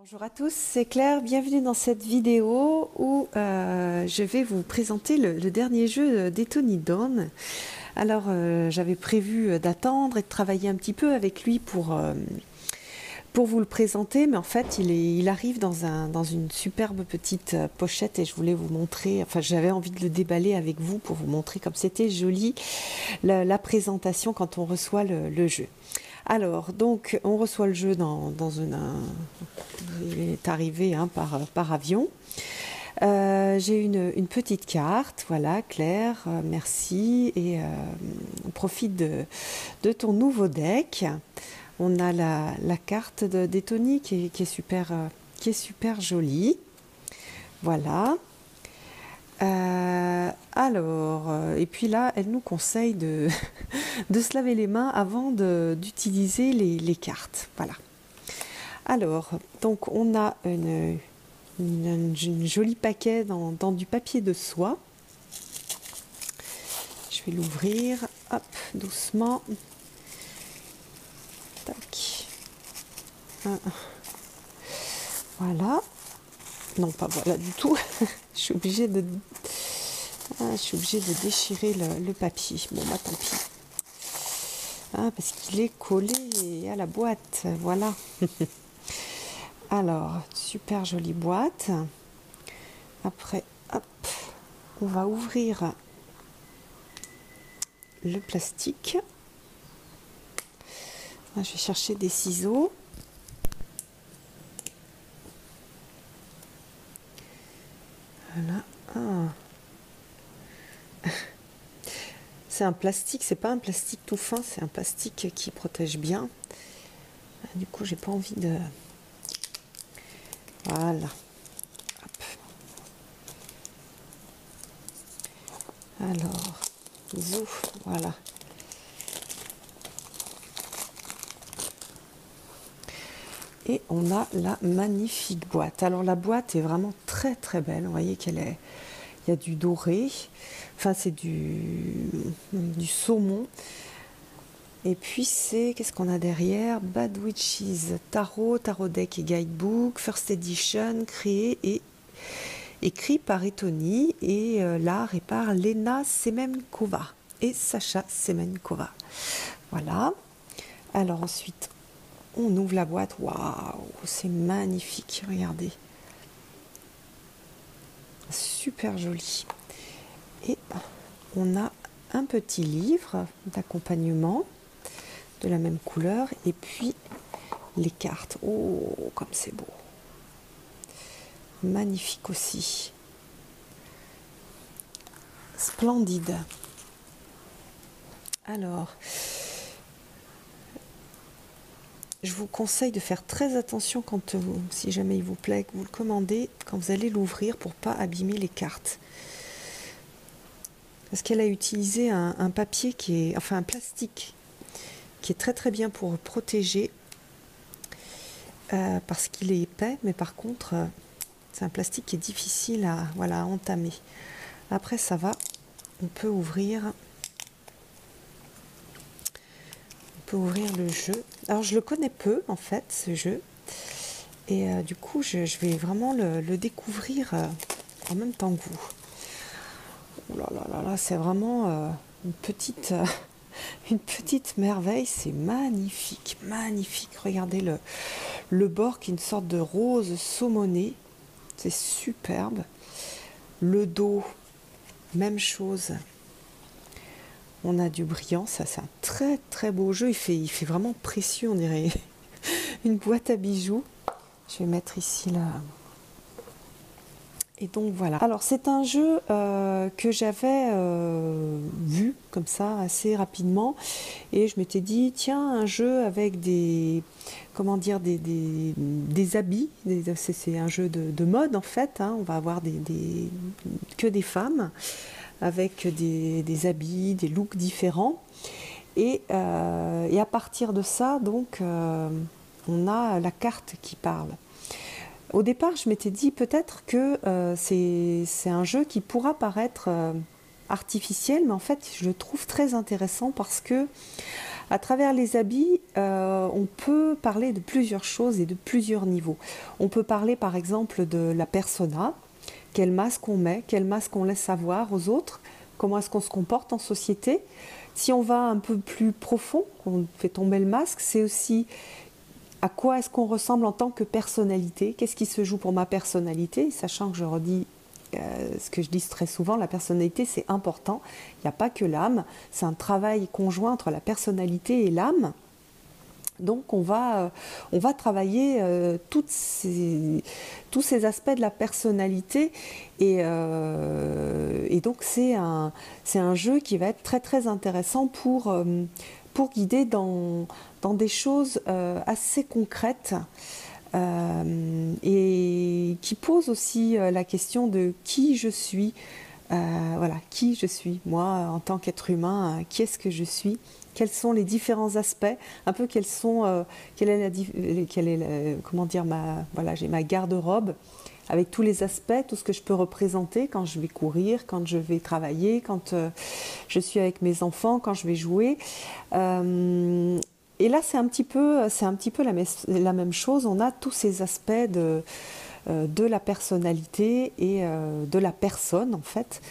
Bonjour à tous, c'est Claire, bienvenue dans cette vidéo où je vais vous présenter le dernier jeu d'Ethony Dawn. Alors j'avais prévu d'attendre et de travailler un petit peu avec lui pour vous le présenter, mais en fait il arrive dans une superbe petite pochette et je voulais vous montrer, enfin j'avais envie de le déballer avec vous pour vous montrer comme c'était joli la présentation quand on reçoit le jeu. Alors, donc, on reçoit le jeu il est arrivé par avion. J'ai une petite carte, voilà, Claire, merci. Et on profite de ton nouveau deck. On a la carte d'Ethony qui est super jolie. Voilà. Et puis là, elle nous conseille de se laver les mains avant d'utiliser les cartes. Voilà. Alors, donc on a une joli paquet dans du papier de soie. Je vais l'ouvrir, hop, doucement. Tac. Voilà. Non, pas voilà du tout. Je suis obligée de déchirer le papier. Bon, bah tant pis. Parce qu'il est collé à la boîte. Voilà. Alors, super jolie boîte. Après, hop, on va ouvrir le plastique. Je vais chercher des ciseaux. Voilà. C'est un plastique, c'est pas un plastique tout fin, c'est un plastique qui protège bien. Du coup, j'ai pas envie de... Voilà. Hop. Alors, zouf, voilà. Et on a la magnifique boîte. Alors la boîte est vraiment très très belle. Vous voyez il y a du doré. Enfin c'est du saumon. Et puis c'est, qu'est-ce qu'on a derrière? Bad Witches, Tarot Deck et Guidebook, First Edition, créé et écrit par Ethony et l'art est par Lena Semenkova et Sacha Semenkova. Voilà. Alors ensuite, on ouvre la boîte. Waouh, c'est magnifique, regardez. Super joli. Et on a un petit livre d'accompagnement de la même couleur et puis les cartes. Oh, comme c'est beau. Magnifique aussi. Splendide. Alors, je vous conseille de faire très attention si jamais il vous plaît, que vous le commandez, quand vous allez l'ouvrir pour pas abîmer les cartes. Parce qu'elle a utilisé un papier un plastique qui est très très bien pour protéger parce qu'il est épais, mais par contre c'est un plastique qui est difficile à entamer. Après ça va, on peut ouvrir le jeu. Alors je le connais peu en fait ce jeu et du coup je vais vraiment le découvrir en même temps que vous. Oh là là là là, c'est vraiment une petite merveille, c'est magnifique, magnifique. Regardez le bord qui est une sorte de rose saumonné, c'est superbe. Le dos, même chose. On a du brillant, ça c'est un très très beau jeu, il fait vraiment précieux, on dirait une boîte à bijoux. Je vais mettre ici là. Et donc voilà. Alors c'est un jeu que j'avais vu comme ça assez rapidement et je m'étais dit tiens, un jeu avec des habits, c'est un jeu de mode en fait, hein. On va avoir que des femmes avec des habits, des looks différents et à partir de ça donc on a la carte qui parle. Au départ, je m'étais dit peut-être que c'est un jeu qui pourra paraître artificiel, mais en fait, je le trouve très intéressant parce que À travers les habits, on peut parler de plusieurs choses et de plusieurs niveaux. On peut parler par exemple de la persona, quel masque on met, quel masque on laisse savoir aux autres, comment est-ce qu'on se comporte en société. Si on va un peu plus profond, on fait tomber le masque, c'est aussi à quoi est-ce qu'on ressemble en tant que personnalité, qu'est-ce qui se joue pour ma personnalité, sachant que je redis ce que je dis très souvent, la personnalité c'est important, il n'y a pas que l'âme, c'est un travail conjoint entre la personnalité et l'âme. Donc on va travailler tous ces aspects de la personnalité et donc c'est un jeu qui va être très très intéressant pour guider dans des choses assez concrètes et qui pose aussi la question de qui je suis. Voilà, qui je suis, moi en tant qu'être humain, qui est-ce que je suis, quels sont les différents aspects, un peu quels sont, comment dire, voilà, j'ai ma garde-robe avec tous les aspects, tout ce que je peux représenter quand je vais courir, quand je vais travailler, quand je suis avec mes enfants, quand je vais jouer. Et là, c'est un petit peu la même chose. On a tous ces aspects de la personnalité et de la personne, en fait,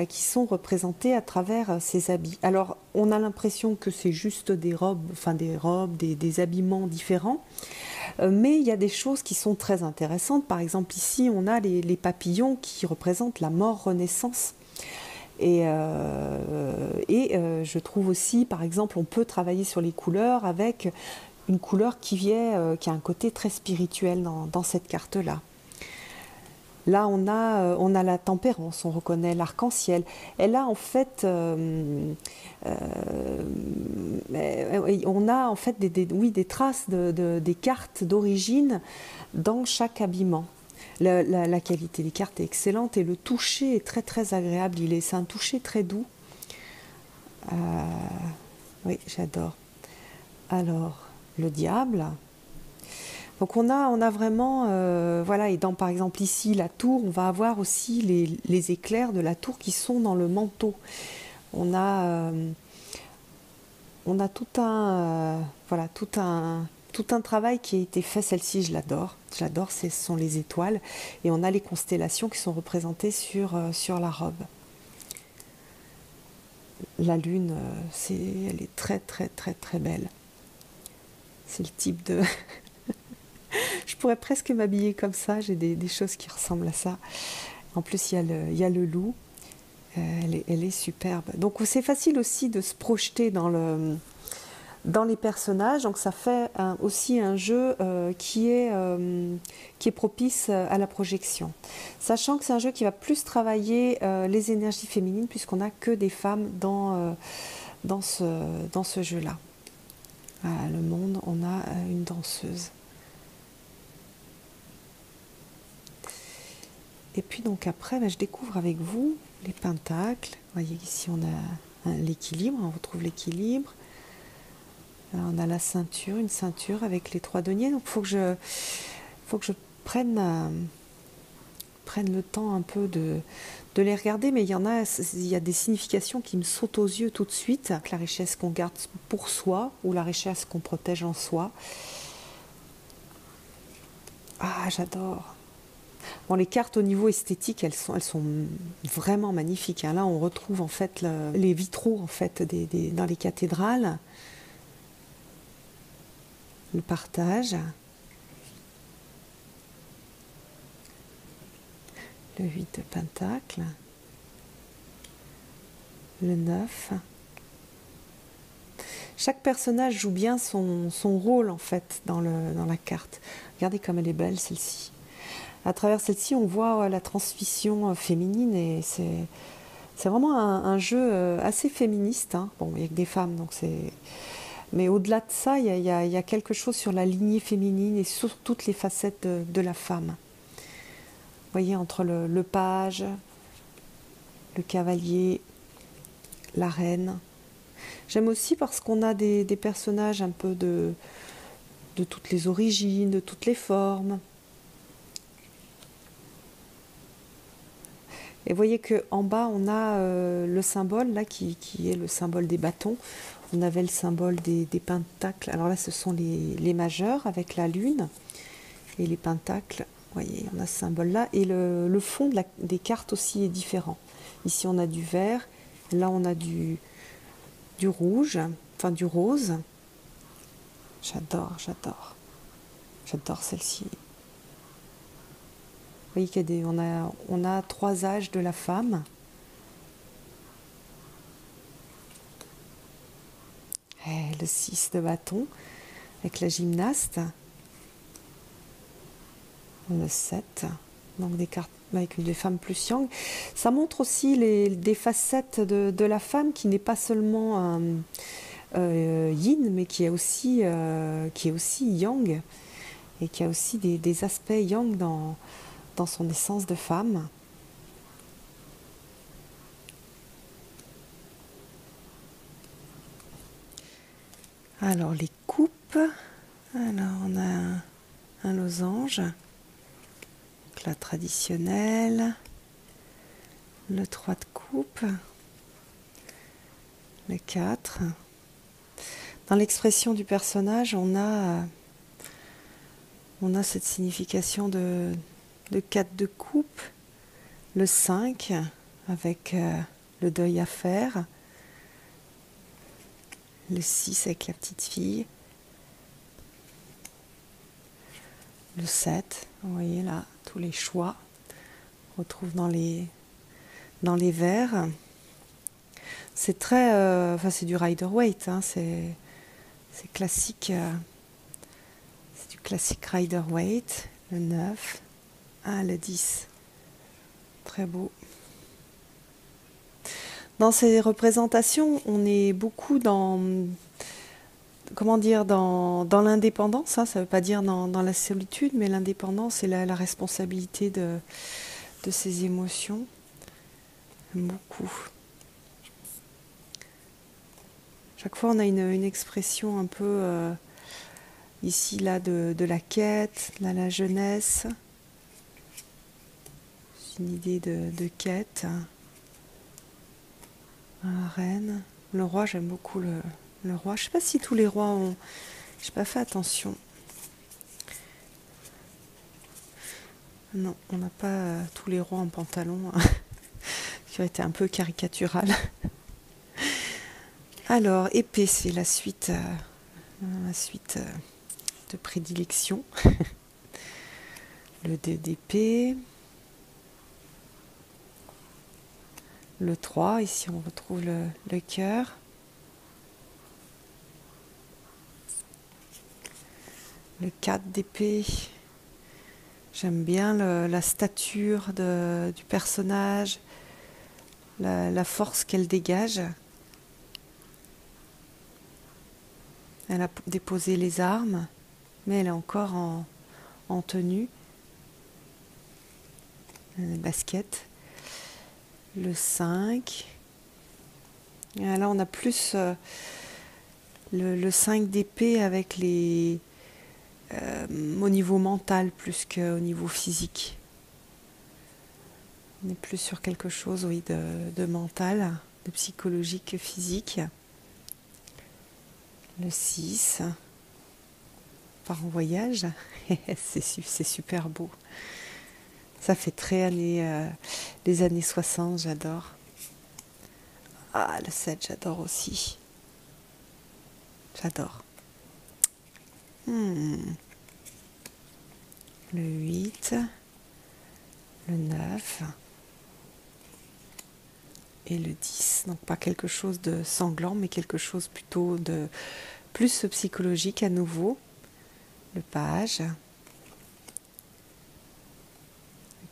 qui sont représentés à travers ces habits. Alors, on a l'impression que c'est juste des robes, des habillements différents, mais il y a des choses qui sont très intéressantes. Par exemple, ici, on a les papillons qui représentent la mort-renaissance. Et je trouve aussi, par exemple, on peut travailler sur les couleurs avec une couleur qui a un côté très spirituel dans cette carte-là. Là, on a la tempérance, on reconnaît l'arc-en-ciel. Et là, en fait, on a en fait des traces des cartes d'origine dans chaque habillement. La qualité des cartes est excellente et le toucher est très très agréable. C'est un toucher très doux. Oui, j'adore. Alors, le diable. Donc on a vraiment, voilà, et par exemple ici la tour, on va avoir aussi les éclairs de la tour qui sont dans le manteau. On a tout un travail qui a été fait. Celle-ci, je l'adore, ce sont les étoiles, et on a les constellations qui sont représentées sur la robe. La lune, elle est très très très très belle. C'est le type de... Je pourrais presque m'habiller comme ça, j'ai des choses qui ressemblent à ça. En plus, il y a le loup, elle est superbe. Donc c'est facile aussi de se projeter dans les personnages, donc ça fait aussi un jeu qui est propice à la projection. Sachant que c'est un jeu qui va plus travailler les énergies féminines, puisqu'on n'a que des femmes dans ce jeu-là. Voilà, le monde, on a une danseuse. Et puis donc après, je découvre avec vous les pentacles. Vous voyez ici on a l'équilibre, on retrouve l'équilibre. On a la ceinture, une ceinture avec les 3 deniers. Donc il faut que je prenne le temps un peu de les regarder, mais il y a des significations qui me sautent aux yeux tout de suite. La richesse qu'on garde pour soi ou la richesse qu'on protège en soi. Ah, j'adore. Bon, les cartes au niveau esthétique, elles sont vraiment magnifiques. Là, on retrouve en fait les vitraux en fait dans les cathédrales, le partage, le 8 de Pentacle, le 9. Chaque personnage joue bien son rôle en fait dans la carte. Regardez comme elle est belle celle-ci. À travers celle-ci, on voit la transmission féminine et c'est vraiment un jeu assez féministe. Hein. Bon, il n'y a que des femmes, donc c'est... Mais au-delà de ça, il y a quelque chose sur la lignée féminine et sur toutes les facettes de la femme. Vous voyez, entre le page, le cavalier, la reine. J'aime aussi parce qu'on a des personnages un peu de toutes les origines, de toutes les formes. Et vous voyez qu'en bas, on a le symbole, là, qui est le symbole des bâtons. On avait le symbole des pentacles. Alors là, ce sont les majeurs avec la lune. Et les pentacles, vous voyez, on a ce symbole-là. Et le fond des cartes aussi est différent. Ici, on a du vert. Là, on a du rouge, enfin du rose. J'adore, j'adore. J'adore celle-ci. Vous voyez qu'il y a on a 3 âges de la femme. Et le 6 de bâton avec la gymnaste. Le 7. Donc des cartes avec des femmes plus yang. Ça montre aussi des facettes de la femme qui n'est pas seulement yin, mais qui est aussi yang. Et qui a aussi des aspects yang dans son essence de femme. Alors les coupes, alors on a un losange, donc la traditionnelle, le 3 de coupe, le 4. Dans l'expression du personnage, on a cette signification de 4 de coupe, le 5 avec le deuil à faire, le 6 avec la petite fille, le 7, vous voyez là, tous les choix, on retrouve dans les vers. C'est très, enfin c'est du Rider-Waite, hein, c'est classique, c'est du classique Rider-Waite, le 9, le 10, très beau. Dans ces représentations, on est beaucoup dans, comment dire, dans l'indépendance, hein, ça ne veut pas dire dans la solitude, mais l'indépendance et la responsabilité de ses émotions. J'aime beaucoup. Chaque fois, on a une expression un peu, ici, là, de la quête, là, la jeunesse. C'est une idée de quête. La reine. Le roi, j'aime beaucoup le roi. Je ne sais pas si tous les rois ont... Je n'ai pas fait attention. Non, on n'a pas tous les rois en pantalon, hein, qui aurait été un peu caricatural. Alors, épée, c'est la suite de prédilection. Le 2 d'épée. Le 3, ici on retrouve le cœur. Le 4 d'épée. J'aime bien la stature du personnage, la force qu'elle dégage. Elle a déposé les armes, mais elle est encore en tenue. Basket. Le 5. Et là, on a plus le 5 d'épée avec au niveau mental plus qu'au niveau physique. On est plus sur quelque chose, oui, de mental, de psychologique que physique. Le 6. Part en voyage. C'est super beau. Ça fait très les années 60, j'adore. Ah, le 7, j'adore aussi. J'adore. Le 8, le 9 et le 10. Donc pas quelque chose de sanglant, mais quelque chose plutôt de plus psychologique à nouveau. Le page, le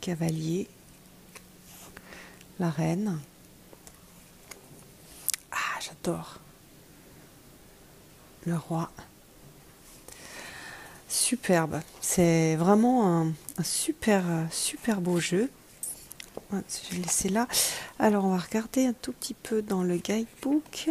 cavalier, la reine. Ah, j'adore. Le roi. Superbe. C'est vraiment un super beau jeu. Je vais laisser là. Alors, on va regarder un tout petit peu dans le guidebook.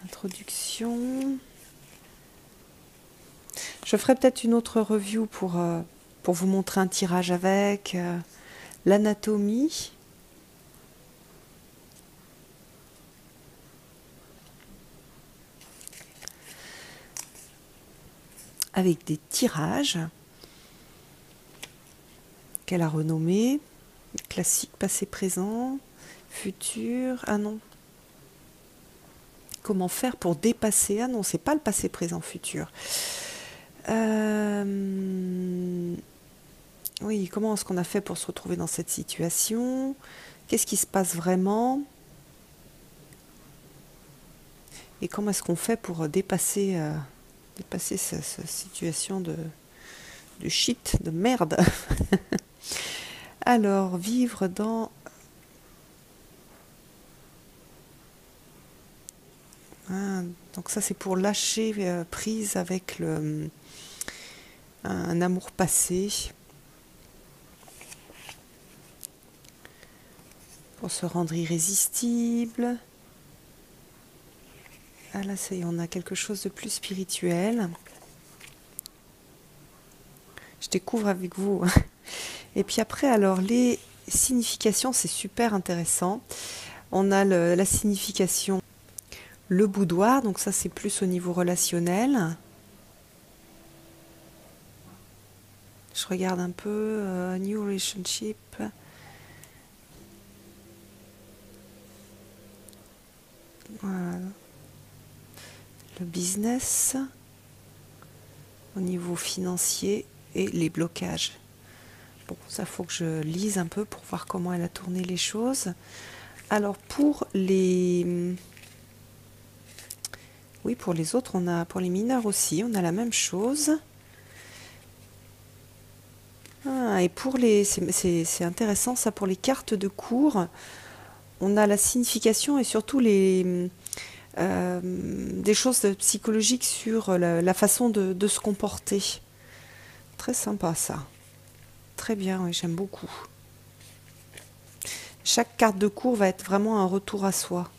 Introduction. Je ferai peut-être une autre review pour vous montrer un tirage avec. l'anatomie. Avec des tirages qu'elle a renommés. Classique, passé, présent, futur. Ah non. Comment faire pour dépasser? Ah non, c'est pas le passé, présent, futur. Oui, comment est-ce qu'on a fait pour se retrouver dans cette situation? Qu'est-ce qui se passe vraiment? Et comment est-ce qu'on fait pour dépasser cette situation de shit, de merde? Alors, vivre dans... Ah, donc ça, c'est pour lâcher prise avec un amour passé. Pour se rendre irrésistible. Ah là, ça y est, on a quelque chose de plus spirituel. Je découvre avec vous. Et puis après, alors, les significations, c'est super intéressant. On a la signification, le boudoir, donc ça, c'est plus au niveau relationnel. Je regarde un peu, new relationship. Voilà. Le business, au niveau financier et les blocages. Bon, ça faut que je lise un peu pour voir comment elle a tourné les choses. Alors pour les... Oui, pour les autres, pour les mineurs aussi, on a la même chose. Ah, et pour les... C'est intéressant ça, pour les cartes de cours, on a la signification et surtout des choses psychologiques sur la façon de se comporter. Très sympa ça. Très bien, oui, j'aime beaucoup. Chaque carte de cours va être vraiment un retour à soi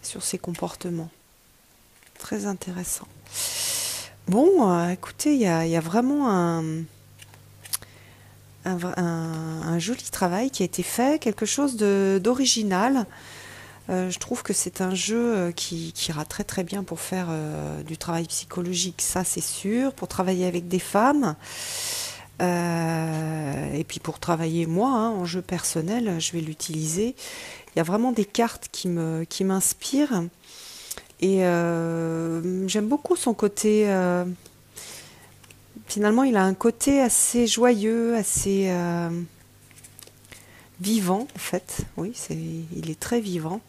sur ses comportements. Très intéressant. Bon, écoutez, il y a vraiment un joli travail qui a été fait, quelque chose d'original. Je trouve que c'est un jeu qui ira très très bien pour faire du travail psychologique, ça c'est sûr, pour travailler avec des femmes. Et puis pour travailler moi, en jeu personnel, je vais l'utiliser. Il y a vraiment des cartes qui m'inspirent. Et j'aime beaucoup son côté... finalement, il a un côté assez joyeux, assez vivant, en fait. Oui, il est très vivant.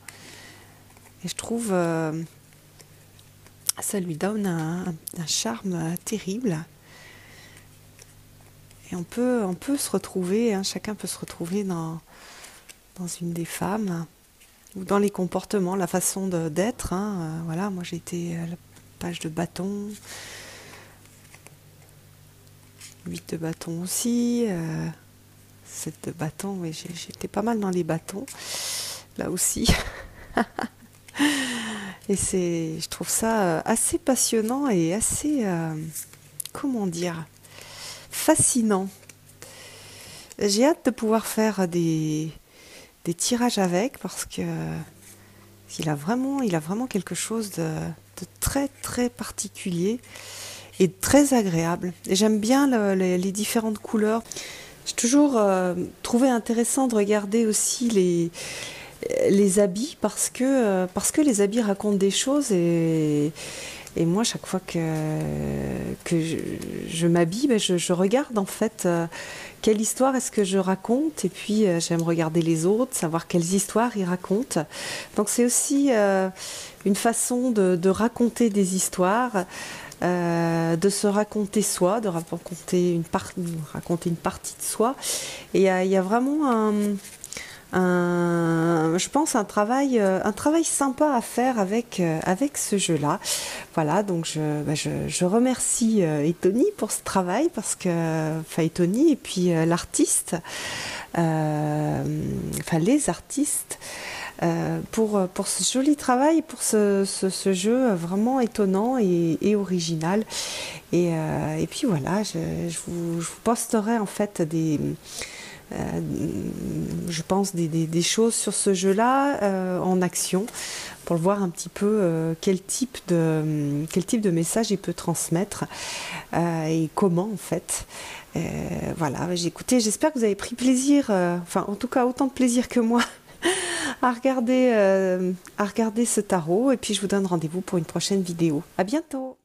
Et je trouve... ça lui donne un charme terrible. Et on peut se retrouver, chacun peut se retrouver dans une des femmes, ou dans les comportements, la façon d'être. Voilà, moi j'ai été à la page de bâton, 8 de bâton aussi, 7 de bâton, oui, j'étais pas mal dans les bâtons, là aussi. Et je trouve ça assez passionnant et assez, comment dire, fascinant. J'ai hâte de pouvoir faire des tirages avec parce que il a vraiment quelque chose de très très particulier et très agréable. Et j'aime bien les différentes couleurs. J'ai toujours trouvé intéressant de regarder aussi les habits parce que les habits racontent des choses et moi chaque fois que je m'habille, je regarde en fait quelle histoire est-ce que je raconte et puis j'aime regarder les autres, savoir quelles histoires ils racontent. Donc c'est aussi une façon de raconter des histoires, de se raconter soi, de raconter une partie de soi. Et il y a vraiment je pense un travail sympa à faire avec ce jeu-là. Voilà, donc je remercie Etony pour ce travail parce que, Etony et puis l'artiste, les artistes, pour ce joli travail, pour ce jeu vraiment étonnant et original. Et puis voilà, je vous posterai en fait je pense, des choses sur ce jeu-là en action pour voir un petit peu quel type de message il peut transmettre et comment en fait. Voilà, j'ai écouté, j'espère que vous avez pris plaisir, enfin en tout cas autant de plaisir que moi à regarder ce tarot et puis je vous donne rendez-vous pour une prochaine vidéo. À bientôt!